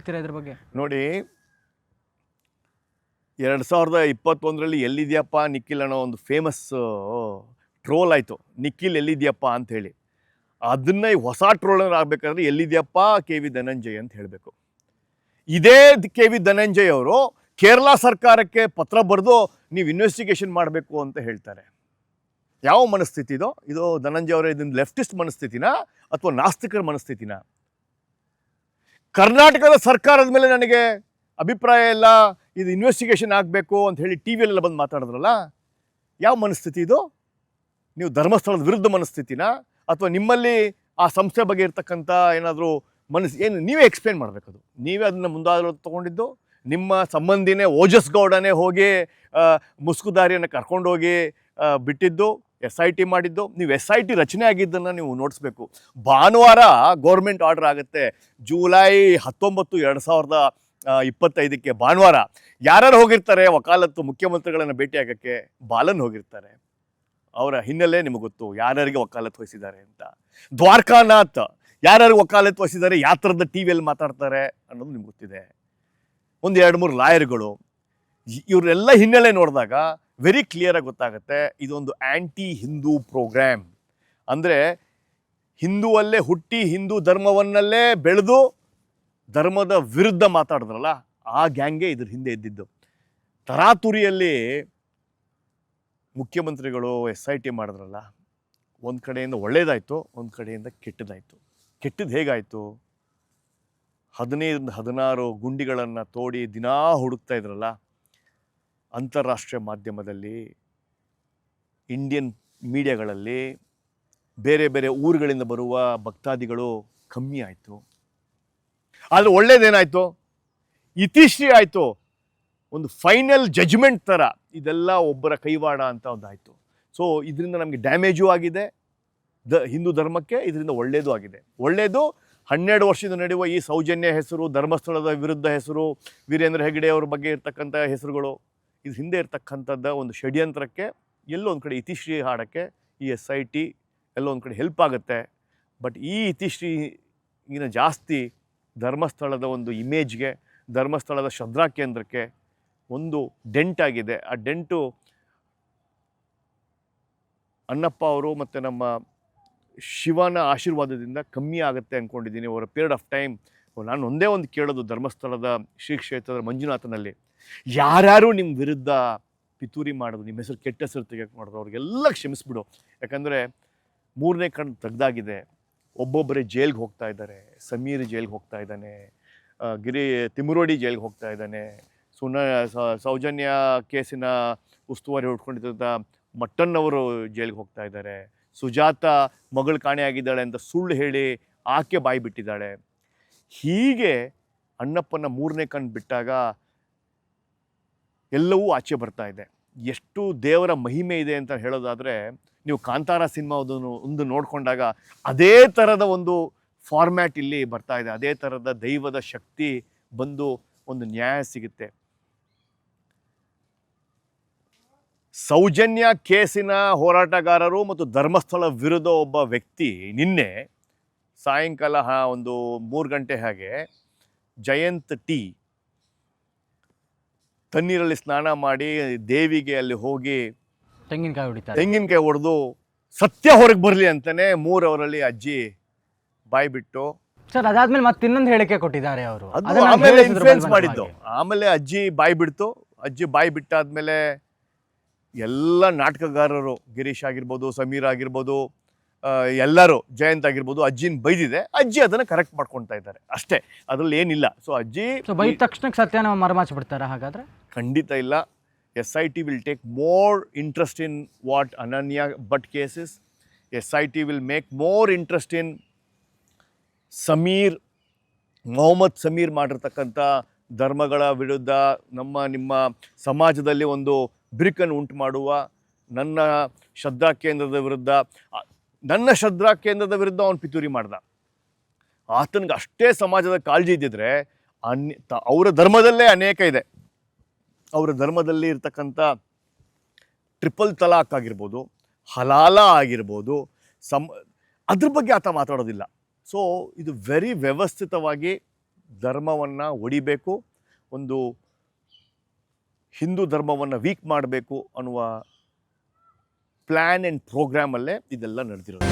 ಹೇಳ್ತೀರಾ ಇದ್ರ ಬಗ್ಗೆ? ನೋಡಿ, 2021ರಲ್ಲಿ ಎಲ್ಲಿದೆಯಪ್ಪ ನಿಖಿಲ್ ಅನ್ನೋ ಒಂದು ಫೇಮಸ್ ಟ್ರೋಲ್ ಆಯಿತು, ನಿಖಿಲ್ ಎಲ್ಲಿದೆಯಪ್ಪ ಅಂಥೇಳಿ. ಅದನ್ನ ಹೊಸ ಟ್ರೋಲರ್ ಆಗಬೇಕಾದ್ರೆ ಎಲ್ಲಿದೆಯಪ್ಪ ಕೆ ವಿ ಧನಂಜಯ್ ಅಂತ ಹೇಳಬೇಕು. ಇದೇ ಕೆ ವಿ ಧನಂಜಯ್ ಅವರು ಕೇರಳ ಸರ್ಕಾರಕ್ಕೆ ಪತ್ರ ಬರೆದು ನೀವು ಇನ್ವೆಸ್ಟಿಗೇಷನ್ ಮಾಡಬೇಕು ಅಂತ ಹೇಳ್ತಾರೆ. ಯಾವ ಮನಸ್ಥಿತಿ ಇದು? ಇದು ಧನಂಜಯ್ ಅವರ ಇದನ್ನು ಲೆಫ್ಟಿಸ್ಟ್ ಮನಸ್ಥಿತಿನ ಅಥವಾ ನಾಸ್ತಿಕರ ಮನಸ್ಥಿತಿನ? ಕರ್ನಾಟಕದ ಸರ್ಕಾರದ ಮೇಲೆ ನನಗೆ ಅಭಿಪ್ರಾಯ ಇಲ್ಲ, ಇದು ಇನ್ವೆಸ್ಟಿಗೇಷನ್ ಆಗಬೇಕು ಅಂತ ಹೇಳಿ ಟಿ ವಿಯಲ್ಲೆಲ್ಲ ಬಂದು ಮಾತಾಡಿದ್ರಲ್ಲ, ಯಾವ ಮನಸ್ಥಿತಿ ಇದು? ನೀವು ಧರ್ಮಸ್ಥಳದ ವಿರುದ್ಧ ಮನಸ್ಥಿತಿನ ಅಥವಾ ನಿಮ್ಮಲ್ಲಿ ಆ ಸಂಸ್ಥೆ ಬಗ್ಗೆ ಇರ್ತಕ್ಕಂಥ ಏನಾದರೂ ಏನು ನೀವೇ ಎಕ್ಸ್ಪ್ಲೇನ್ ಮಾಡಬೇಕದು. ನೀವೇ ಅದನ್ನು ಮುಂದಾದರೂ ತೊಗೊಂಡಿದ್ದು, ನಿಮ್ಮ ಸಂಬಂಧಿನೇ ಓಜಸ್ ಗೌಡನೇ ಹೋಗಿ ಮುಸ್ಕುದಾರಿಯನ್ನು ಕರ್ಕೊಂಡೋಗಿ ಬಿಟ್ಟಿದ್ದು, SIT ಮಾಡಿದ್ದು. ನೀವು SIT ರಚನೆ ಆಗಿದ್ದನ್ನು ನೀವು ನೋಡಿಸ್ಬೇಕು. ಭಾನುವಾರ ಗೌರ್ಮೆಂಟ್ ಆರ್ಡರ್ ಆಗುತ್ತೆ, ಜುಲೈ 19, 2025 ಭಾನುವಾರ. ಯಾರ್ಯಾರು ಹೋಗಿರ್ತಾರೆ ವಕಾಲತ್ತು ಮುಖ್ಯಮಂತ್ರಿಗಳನ್ನು ಭೇಟಿ ಆಗೋಕ್ಕೆ? ಬಾಲನ್ ಹೋಗಿರ್ತಾರೆ. ಅವರ ಹಿನ್ನೆಲೆ ನಿಮಗೆ ಗೊತ್ತು, ಯಾರ್ಯಾರಿಗೆ ವಕಾಲತ್ತು ವಹಿಸಿದ್ದಾರೆ ಅಂತ. ದ್ವಾರಕಾನಾಥ್ ಯಾರ್ಯಾರಿಗೆ ವಕಾಲತ್ತು ವಹಿಸಿದ್ದಾರೆ, ಯಾವ ಥರದ ಟಿ ವಿಯಲ್ಲಿ ಮಾತಾಡ್ತಾರೆ ಅನ್ನೋದು ನಿಮ್ಗೆ ಗೊತ್ತಿದೆ. ಒಂದು 2-3 ಲಾಯರ್ಗಳು, ಇವರೆಲ್ಲ ಹಿನ್ನೆಲೆ ನೋಡಿದಾಗ ವೆರಿ ಕ್ಲಿಯರಾಗಿ ಗೊತ್ತಾಗುತ್ತೆ ಇದೊಂದು ಆ್ಯಂಟಿ ಹಿಂದೂ ಪ್ರೋಗ್ರಾಮ್. ಅಂದರೆ ಹಿಂದುವಲ್ಲೇ ಹುಟ್ಟಿ ಹಿಂದೂ ಧರ್ಮವನ್ನಲ್ಲೇ ಬೆಳೆದು ಧರ್ಮದ ವಿರುದ್ಧ ಮಾತಾಡಿದ್ರಲ್ಲ, ಆ ಗ್ಯಾಂಗೇ ಇದ್ರ ಹಿಂದೆ ಇದ್ದಿದ್ದು. ತರಾತುರಿಯಲ್ಲಿ ಮುಖ್ಯಮಂತ್ರಿಗಳು SIT ಮಾಡಿದ್ರಲ್ಲ, ಒಂದು ಕಡೆಯಿಂದ ಒಳ್ಳೇದಾಯಿತು, ಒಂದು ಕಡೆಯಿಂದ ಕೆಟ್ಟದಾಯಿತು. ಕೆಟ್ಟದ್ದು ಹೇಗಾಯಿತು? 15-16 ಗುಂಡಿಗಳನ್ನು ತೋಡಿ ದಿನಾ ಹುಡುಕ್ತಾ ಇದ್ರಲ್ಲ, ಅಂತಾರಾಷ್ಟ್ರೀಯ ಮಾಧ್ಯಮದಲ್ಲಿ, ಇಂಡಿಯನ್ ಮೀಡಿಯಾಗಳಲ್ಲಿ ಬೇರೆ ಬೇರೆ ಊರುಗಳಿಂದ ಬರುವ ಭಕ್ತಾದಿಗಳು ಕಮ್ಮಿ ಆಯಿತು. ಆದರೆ ಒಳ್ಳೇದೇನಾಯಿತು? ಇತಿಶ್ರೀ ಆಯಿತು, ಒಂದು ಫೈನಲ್ ಜಜ್ಮೆಂಟ್ ಥರ ಇದೆಲ್ಲ ಒಬ್ಬರ ಕೈವಾಡ ಅಂತ ಒಂದಾಯಿತು. ಸೊ ಇದರಿಂದ ನಮಗೆ ಡ್ಯಾಮೇಜು ಆಗಿದೆ ಹಿಂದೂ ಧರ್ಮಕ್ಕೆ, ಇದರಿಂದ ಒಳ್ಳೆಯದು ಆಗಿದೆ. ಒಳ್ಳೆಯದು 12 ವರ್ಷದಿಂದ ನಡೆಯುವ ಈ ಸೌಜನ್ಯ ಹೆಸರು, ಧರ್ಮಸ್ಥಳದ ವಿರುದ್ಧ ಹೆಸರು, ವೀರೇಂದ್ರ ಹೆಗ್ಗಡೆ ಅವ್ರ ಬಗ್ಗೆ ಇರ್ತಕ್ಕಂಥ ಹೆಸರುಗಳು, ಇದು ಹಿಂದೆ ಇರ್ತಕ್ಕಂಥದ್ದು ಒಂದು ಷಡ್ಯಂತ್ರಕ್ಕೆ, ಎಲ್ಲೋ ಒಂದು ಕಡೆ ಇತಿಶ್ರೀ ಹಾಡೋಕ್ಕೆ ಈ SIT ಎಲ್ಲೋ ಒಂದು ಕಡೆ ಹೆಲ್ಪ್ ಆಗುತ್ತೆ. ಬಟ್ ಈ ಇತಿಶ್ರೀಗಿನ ಜಾಸ್ತಿ ಧರ್ಮಸ್ಥಳದ ಒಂದು ಇಮೇಜ್ಗೆ, ಧರ್ಮಸ್ಥಳದ ಶ್ರದ್ಧಾ ಕೇಂದ್ರಕ್ಕೆ ಒಂದು ಡೆಂಟ್ ಆಗಿದೆ. ಆ ಡೆಂಟು ಅಣ್ಣಪ್ಪ ಅವರು ಮತ್ತು ನಮ್ಮ ಶಿವನ ಆಶೀರ್ವಾದದಿಂದ ಕಮ್ಮಿ ಆಗುತ್ತೆ ಅಂದ್ಕೊಂಡಿದ್ದೀನಿ ಓವರ್ ಪೀರಿಯಡ್ ಆಫ್ ಟೈಮ್. ನಾನು ಒಂದೇ ಒಂದು ಕೇಳೋದು, ಧರ್ಮಸ್ಥಳದ ಶ್ರೀ ಕ್ಷೇತ್ರದ ಮಂಜುನಾಥನಲ್ಲಿ ಯಾರ್ಯಾರು ನಿಮ್ಮ ವಿರುದ್ಧ ಪಿತೂರಿ ಮಾಡೋದು, ನಿಮ್ಮ ಹೆಸರು ಕೆಟ್ಟ ಹೆಸರು ತೆಗೆಯೋಕೆ ಮಾಡೋದು, ಅವ್ರಿಗೆಲ್ಲ ಕ್ಷಮಿಸ್ಬಿಡು. ಯಾಕಂದರೆ 3ನೇ ಕಣ್ಣು ತೆಗ್ದಾಗಿದೆ. ಒಬ್ಬೊಬ್ಬರೇ ಜೈಲ್ಗೆ ಹೋಗ್ತಾ ಇದ್ದಾರೆ. ಸಮೀರ್ ಜೈಲ್ಗೆ ಹೋಗ್ತಾ ಇದ್ದಾನೆ, ತಿಮುರೋಡಿ ಜೈಲ್ಗೆ ಹೋಗ್ತಾ ಇದ್ದಾನೆ, ಸೌಜನ್ಯ ಕೇಸಿನ ಉಸ್ತುವಾರಿ ಹೊಡ್ಕೊಂಡಿದ್ದ ಮಟ್ಟನ್ ಅವರು ಜೈಲ್ಗೆ ಹೋಗ್ತಾ ಇದ್ದಾರೆ, ಸುಜಾತ ಮಗಳು ಕಾಣೆಯಾಗಿದ್ದಾಳೆ ಅಂತ ಸುಳ್ಳು ಹೇಳಿ ಆಕೆ ಬಾಯಿ ಬಿಟ್ಟಿದ್ದಾಳೆ. ಹೀಗೆ ಅಣ್ಣಪ್ಪನ 3ನೇ ಕಣ್ಣು ಬಿಟ್ಟಾಗ ಎಲ್ಲವೂ ಆಚೆ ಬರ್ತಾ ಇದೆ. ಎಷ್ಟು ದೇವರ ಮಹಿಮೆ ಇದೆ ಅಂತ ಹೇಳೋದಾದರೆ, ನೀವು ಕಾಂತಾರ ಸಿನಿಮಾದನ್ನು ಒಂದು ನೋಡಿಕೊಂಡಾಗ ಅದೇ ಥರದ ಒಂದು ಫಾರ್ಮ್ಯಾಟ್ ಇಲ್ಲಿ ಬರ್ತಾ ಇದೆ. ಅದೇ ಥರದ ದೈವದ ಶಕ್ತಿ ಬಂದು ಒಂದು ನ್ಯಾಯ ಸಿಗುತ್ತೆ. ಸೌಜನ್ಯ ಕೇಸಿನ ಹೋರಾಟಗಾರರು ಮತ್ತು ಧರ್ಮಸ್ಥಳ ವಿರುದ್ಧ ಒಬ್ಬ ವ್ಯಕ್ತಿ ನಿನ್ನೆ ಸಾಯಂಕಾಲ ಒಂದು 3 ಗಂಟೆ ಹಾಗೆ ಜಯಂತ್ ಟಿ ತಣ್ಣೀರಲ್ಲಿ ಸ್ನಾನ ಮಾಡಿ ದೇವಿಗೆ ಅಲ್ಲಿ ಹೋಗಿ ತೆಂಗಿನಕಾಯಿ ಹೊಡೆದು ಸತ್ಯ ಹೊರಗೆ ಬರಲಿ ಅಂತಾನೆ 3 ಅವರಲ್ಲಿ ಅಜ್ಜಿ ಬಾಯಿ ಬಿಟ್ಟು, ಸರ್ ಅದಾದ್ಮೇಲೆ ಮತ್ತೆ ಇನ್ನೊಂದು ಹೇಳಿಕೆ ಕೊಟ್ಟಿದ್ದಾರೆ ಅವರು. ಆಮೇಲೆ ಇನ್ಫ್ಲುಯೆನ್ಸ್ ಮಾಡಿದ್ದು. ಆಮೇಲೆ ಅಜ್ಜಿ ಬಾಯಿ ಬಿಡ್ತು. ಅಜ್ಜಿ ಬಾಯಿ ಬಿಟ್ಟಾದ್ಮೇಲೆ ಎಲ್ಲ ನಾಟಕಗಾರರು, ಗಿರೀಶ್ ಆಗಿರ್ಬೋದು, ಸಮೀರ್ ಆಗಿರ್ಬೋದು, ಎಲ್ಲರೂ, ಜಯಂತ್ ಆಗಿರ್ಬೋದು, ಅಜ್ಜಿನ ಬೈದಿದೆ. ಅಜ್ಜಿ ಅದನ್ನು ಕರೆಕ್ಟ್ ಮಾಡ್ಕೊಳ್ತಾ ಇದ್ದಾರೆ ಅಷ್ಟೇ, ಅದ್ರಲ್ಲಿ ಏನಿಲ್ಲ. ಸೊ ಅಜ್ಜಿ ಬೈದ ತಕ್ಷಣಕ್ಕೆ ಸತ್ಯನ ಮರೆಮಾಚಿ ಬಿಡ್ತಾರೆ? ಹಾಗಾದ್ರೆ ಖಂಡಿತ ಇಲ್ಲ. SIT will take more interest in what Ananya Bhatt case is. SIT will make more interest in Mohammed Sameer ಮಾಡಿರ್ತಕ್ಕಂಥ ಧರ್ಮಗಳ ವಿರುದ್ಧ, ನಿಮ್ಮ ಸಮಾಜದಲ್ಲಿ ಒಂದು ಬಿರುಕನ್ನು ಉಂಟು ಮಾಡುವ ನನ್ನ ಶ್ರದ್ಧಾ ಕೇಂದ್ರದ ವಿರುದ್ಧ ಅವನು ಪಿತೂರಿ ಮಾಡ್ದ. ಆತನಿಗೆ ಅಷ್ಟೇ ಸಮಾಜದ ಕಾಳಜಿ ಇದ್ದಿದ್ರೆ ಅವರ ಧರ್ಮದಲ್ಲೇ ಅನೇಕ ಇದೆ. ಅವರ ಧರ್ಮದಲ್ಲಿ ಇರ್ತಕ್ಕಂಥ ಟ್ರಿಪಲ್ ತಲಾಕ್ ಆಗಿರ್ಬೋದು, ಹಲಾಲ ಆಗಿರ್ಬೋದು, ಅದ್ರ ಬಗ್ಗೆ ಆತ ಮಾತಾಡೋದಿಲ್ಲ. ಸೊ ಇದು ವೆರಿ ವ್ಯವಸ್ಥಿತವಾಗಿ ಧರ್ಮವನ್ನು ಒಡಿಬೇಕು, ಒಂದು ಹಿಂದೂ ಧರ್ಮವನ್ನು ವೀಕ್ ಮಾಡಬೇಕು ಅನ್ನುವ ಪ್ಲ್ಯಾನ್ ಆ್ಯಂಡ್ ಪ್ರೋಗ್ರಾಮಲ್ಲೇ ಇದೆಲ್ಲ ನಡೆದಿರೋದು.